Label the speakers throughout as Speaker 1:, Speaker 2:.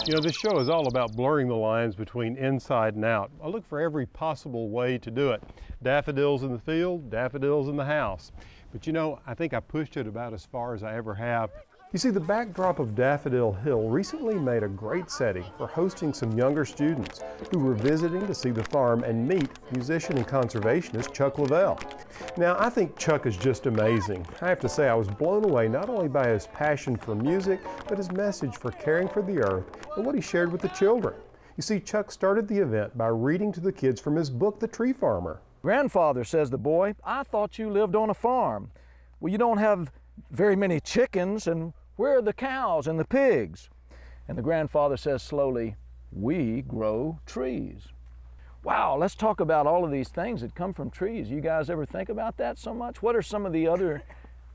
Speaker 1: You know, this show is all about blurring the lines between inside and out. I look for every possible way to do it. Daffodils in the field, daffodils in the house. But you know, I think I pushed it about as far as I ever have. You see, the backdrop of Daffodil Hill recently made a great setting for hosting some younger students who were visiting to see the farm and meet musician and conservationist Chuck Lavelle. Now, I think Chuck is just amazing. I have to say I was blown away not only by his passion for music, but his message for caring for the earth and what he shared with the children. You see, Chuck started the event by reading to the kids from his book, The Tree Farmer.
Speaker 2: "Grandfather," says the boy, "I thought you lived on a farm. Well, you don't have very many chickens, and where are the cows and the pigs?" And the grandfather says slowly, "We grow trees." Wow, let's talk about all of these things that come from trees. You guys ever think about that so much? What are some of the other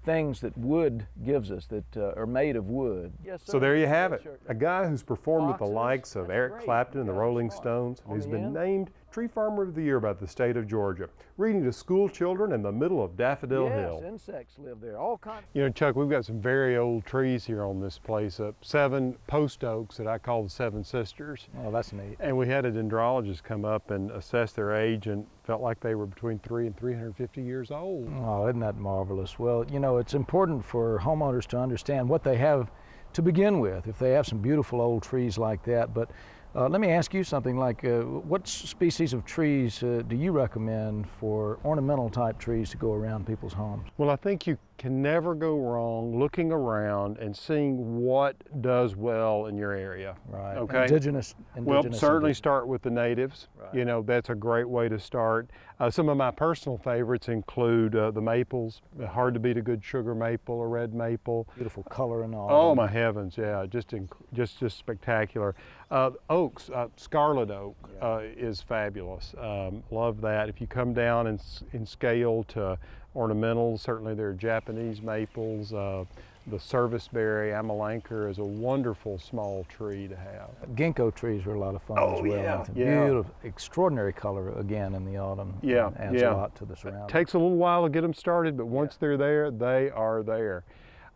Speaker 2: things that wood gives us that are made of wood? Yes, sir.
Speaker 1: So there you have it. A guy who's performed with the likes of Eric Clapton and the Rolling Stones, and who's been named Tree Farmer of the Year by the state of Georgia, reading to school children in the middle of Daffodil Hill.
Speaker 2: Yes, insects live there, all kinds.
Speaker 1: You know, Chuck, we've got some very old trees here on this place, 7 post oaks that I call the Seven Sisters.
Speaker 2: Oh, that's neat.
Speaker 1: And we had a dendrologist come up and assess their age and felt like they were between 300 and 350 years old.
Speaker 2: Oh, isn't that marvelous? Well, you know, it's important for homeowners to understand what they have to begin with if they have some beautiful old trees like that. But let me ask you something like, what species of trees do you recommend for ornamental type trees to go around people's homes?
Speaker 1: Well, I think you can never go wrong looking around and seeing what does well in your area.
Speaker 2: Right.
Speaker 1: Okay.
Speaker 2: Indigenous.
Speaker 1: Well, certainly start with the natives.
Speaker 2: Right.
Speaker 1: You know, that's a great way to start. Some of my personal favorites include the maples. Hard to beat a good sugar maple or red maple.
Speaker 2: Beautiful color and all.
Speaker 1: Oh my heavens, yeah, just spectacular. Oaks, scarlet oak is fabulous. Love that. If you come down in scale to ornamentals, certainly there are Japanese maples. The serviceberry, Amelanker, is a wonderful small tree to have.
Speaker 2: Ginkgo trees are a lot of fun as well.
Speaker 1: Yeah,
Speaker 2: Beautiful, extraordinary color again in the autumn.
Speaker 1: Yeah,
Speaker 2: adds a lot to the surroundings.
Speaker 1: It takes a little while to get them started, but once they're there, they are there.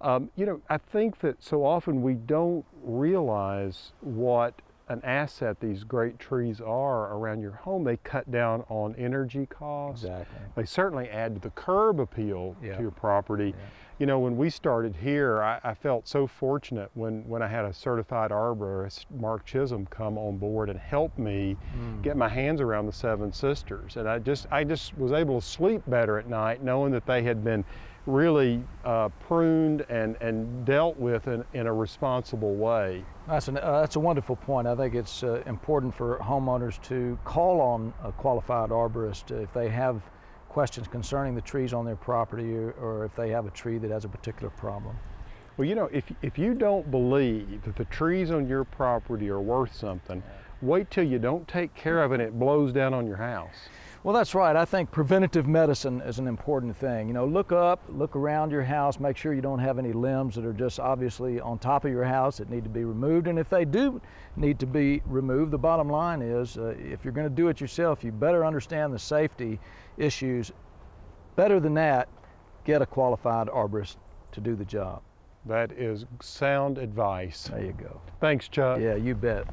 Speaker 1: You know, I think that so often we don't realize what an asset these great trees are around your home. They cut down on energy costs.
Speaker 2: Exactly.
Speaker 1: They certainly add to the curb appeal to your property.
Speaker 2: Yeah.
Speaker 1: You know, when we started here, I felt so fortunate when I had a certified arborist, Mark Chisholm, come on board and help me get my hands around the Seven Sisters. And I just was able to sleep better at night knowing that they had been really pruned and dealt with in a responsible way.
Speaker 2: That's a wonderful point. I think it's important for homeowners to call on a qualified arborist if they have questions concerning the trees on their property or if they have a tree that has a particular problem.
Speaker 1: Well, you know, if you don't believe that the trees on your property are worth something, wait till you don't take care of it and it blows down on your house.
Speaker 2: Well, that's right. I think preventative medicine is an important thing. You know, look up, look around your house, make sure you don't have any limbs that are just obviously on top of your house that need to be removed. And if they do need to be removed, the bottom line is if you're going to do it yourself, you better understand the safety issues. Better than that, get a qualified arborist to do the job.
Speaker 1: That is sound advice.
Speaker 2: There you go.
Speaker 1: Thanks, Chuck.
Speaker 2: Yeah, you bet.